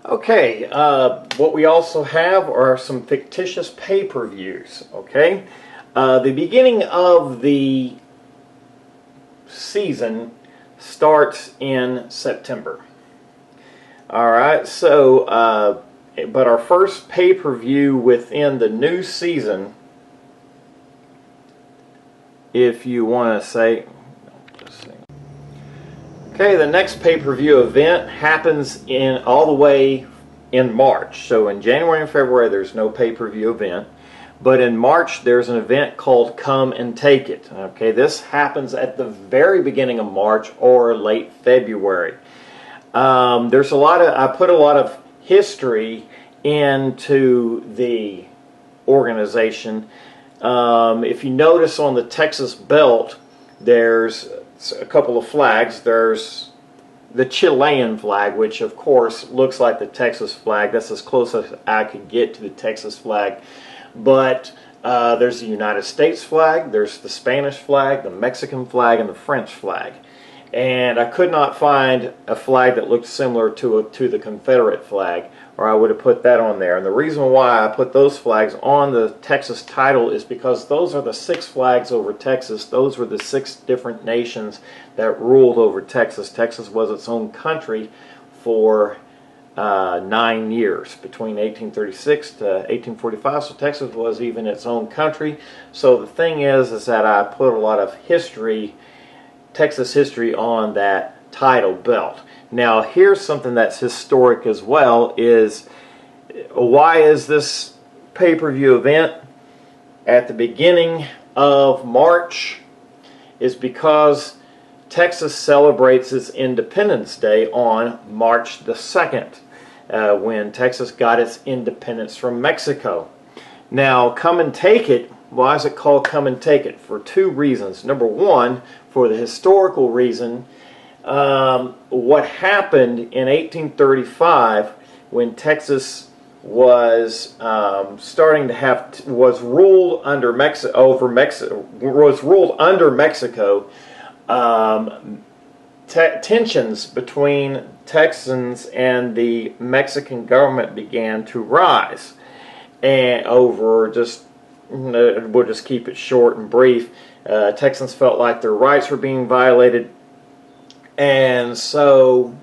Okay, what we also have are some fictitious pay-per-views, okay? The beginning of the season starts in September. Alright, so, but our first pay-per-view within the new season, if you want to say, okay, the next pay-per-view event happens all the way in March. So in January and February there's no pay-per-view event. But in March there's an event called Come and Take It. Okay, this happens at the very beginning of March or late February. There's a lot of, I put a lot of history into the organization. If you notice on the Texas belt, there's a couple of flags. There's the Chilean flag, which of course looks like the Texas flag. That's as close as I could get to the Texas flag. But there's the United States flag, there's the Spanish flag, the Mexican flag, and the French flag. And I could not find a flag that looked similar to the Confederate flag, or I would have put that on there. And the reason why I put those flags on the Texas title is because those are the 6 flags over Texas. Those were the 6 different nations that ruled over Texas. Texas was its own country for 9 years, between 1836 to 1845, so Texas was even its own country. So the thing is that I put a lot of history, Texas history, on that title belt. Now here's something that's historic as well, is why is this pay-per-view event at the beginning of March? Is because Texas celebrates its Independence Day on March the 2nd, when Texas got its independence from Mexico. Now, Come and Take It, why is it called Come and Take It? For 2 reasons. Number one, for the historical reason, what happened in 1835 when Texas was starting to have, was ruled under Mexico, tensions between Texans and the Mexican government began to rise, and over just, we'll just keep it short and brief. Texans felt like their rights were being violated, and so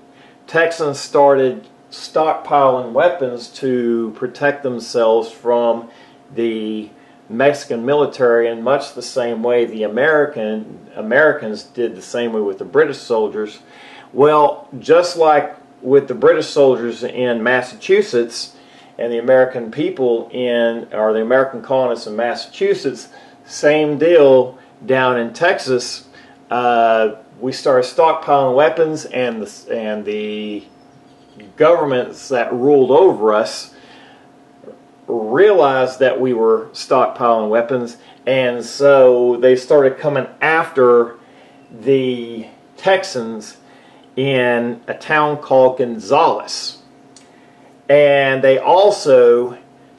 Texans started stockpiling weapons to protect themselves from the Mexican military, in much the same way the Americans did the same way with the British soldiers. Well, just like with the British soldiers in Massachusetts and the American people or the American colonists in Massachusetts, same deal down in Texas. We started stockpiling weapons, and the governments that ruled over us realized that we were stockpiling weapons, and so they started coming after the Texans in a town called Gonzales. And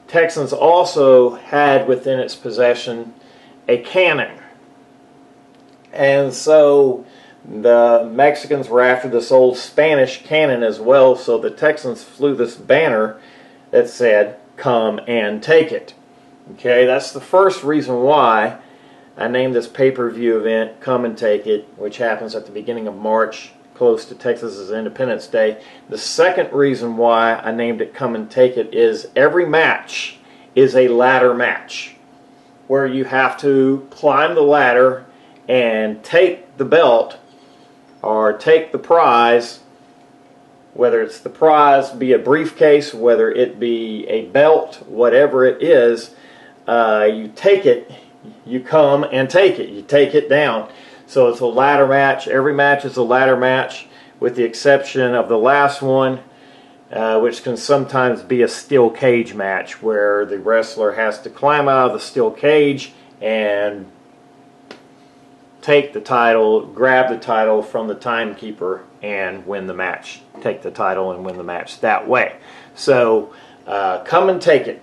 Texans also had within its possession a cannon. And so the Mexicans were after this old Spanish cannon as well, so the Texans flew this banner that said, "Come and Take It." Okay, that's the first reason why I named this pay-per-view event Come and Take It, which happens at the beginning of March, close to Texas's Independence Day. The second reason why I named it Come and Take It is every match is a ladder match, where you have to climb the ladder and take the belt or take the prize, whether it's the prize be a briefcase, whether it be a belt, whatever it is, you take it, you come and take it, you take it down. So it's a ladder match. Every match is a ladder match, with the exception of the last one, which can sometimes be a steel cage match, where the wrestler has to climb out of the steel cage and take the title, grab the title from the timekeeper, and win the match. Take the title and win the match that way. So, Come and Take It.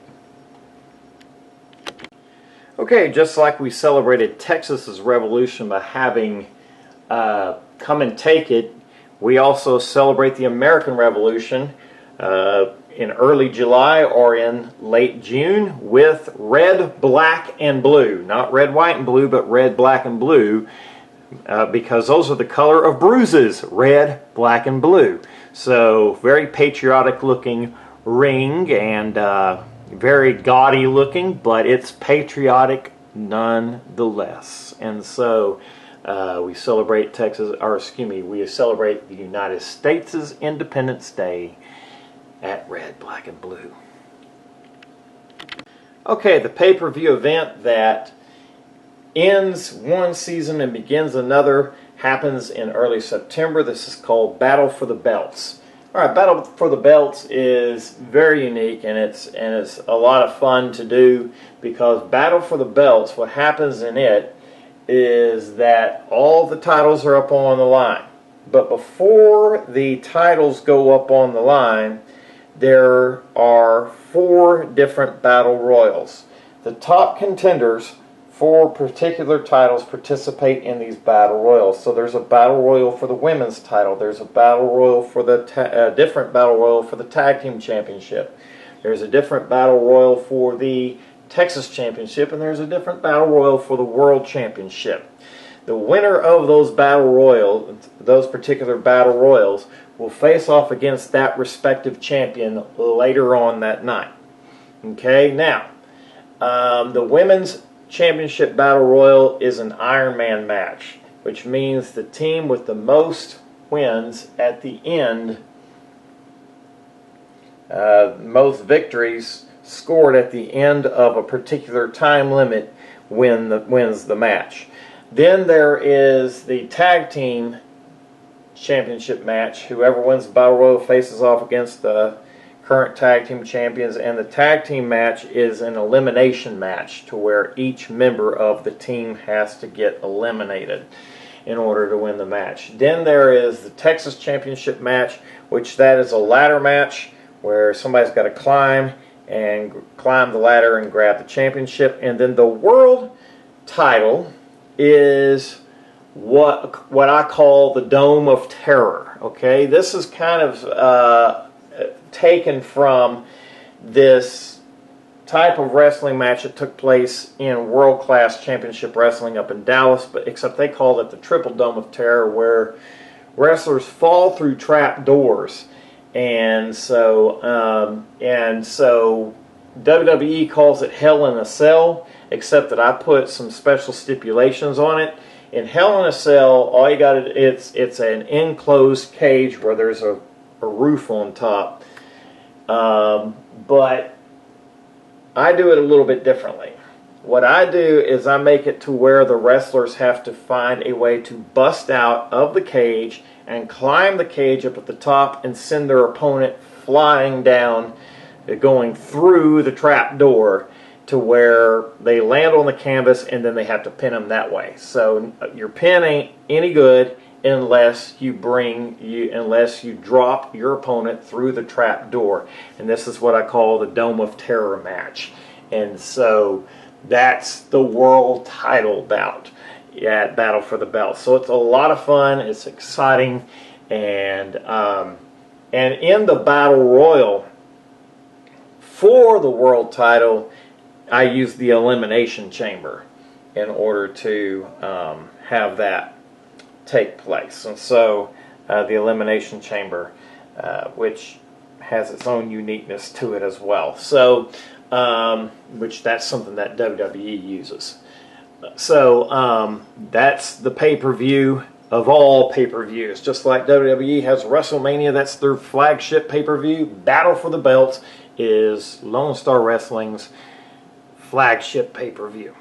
Okay, just like we celebrated Texas's revolution by having Come and Take It, we also celebrate the American Revolution in early July or in late June with red, black, and blue. Not red, white, and blue, but red, black, and blue, because those are the color of bruises, red, black, and blue. So very patriotic looking ring, and very gaudy looking, but it's patriotic nonetheless. And so we celebrate we celebrate the United States' Independence Day at red, black, and blue. Okay, the pay-per-view event that ends one season and begins another happens in early September. This is called Battle for the Belts. All right, Battle for the Belts is very unique, and it's a lot of fun to do, because Battle for the Belts, what happens in it is that all the titles are up on the line. But before the titles go up on the line, there are 4 different battle royals. The top contenders for particular titles participate in these battle royals. So there's a battle royal for the women's title. There's a battle royal for the different battle royal for the tag team championship. There's a different battle royal for the Texas championship, and there's a different battle royal for the world championship. The winner of those those particular battle royals, will face off against that respective champion later on that night. Okay, now the women's championship battle royal is an Iron Man match, which means the team with the most wins at the end, most victories scored at the end of a particular time limit, wins the match. Then there is the tag team championship match. Whoever wins the battle royal faces off against the current tag team champions, and the tag team match is an elimination match, to where each member of the team has to get eliminated in order to win the match. Then there is the Texas championship match, which that is a ladder match where somebody's got to climb the ladder and grab the championship. And then the world title is what I call the Dome of Terror. Okay, this is kind of taken from this type of wrestling match that took place in World Class Championship Wrestling up in Dallas, but except they called it the Triple Dome of Terror, where wrestlers fall through trap doors. And so WWE calls it Hell in a Cell, except that I put some special stipulations on it. In Hell in a Cell, all you got it's an enclosed cage where there's a roof on top. But I do it a little bit differently. What I do is I make it to where the wrestlers have to find a way to bust out of the cage and climb the cage up at the top and send their opponent flying down, going through the trap door to where they land on the canvas, and then they have to pin them that way. So your pin ain't any good unless you drop your opponent through the trap door. And this is what I call the Dome of Terror match. And so that's the world title bout at Battle for the Belt. So it's a lot of fun, it's exciting, and in the Battle Royal for the world title, I use the Elimination Chamber in order to have that take place. And so the Elimination Chamber, which has its own uniqueness to it as well. So, which that's something that WWE uses. So that's the pay-per-view of all pay-per-views. Just like WWE has WrestleMania, that's their flagship pay-per-view. Battle for the Belts is Lone Star Wrestling's flagship pay-per-view.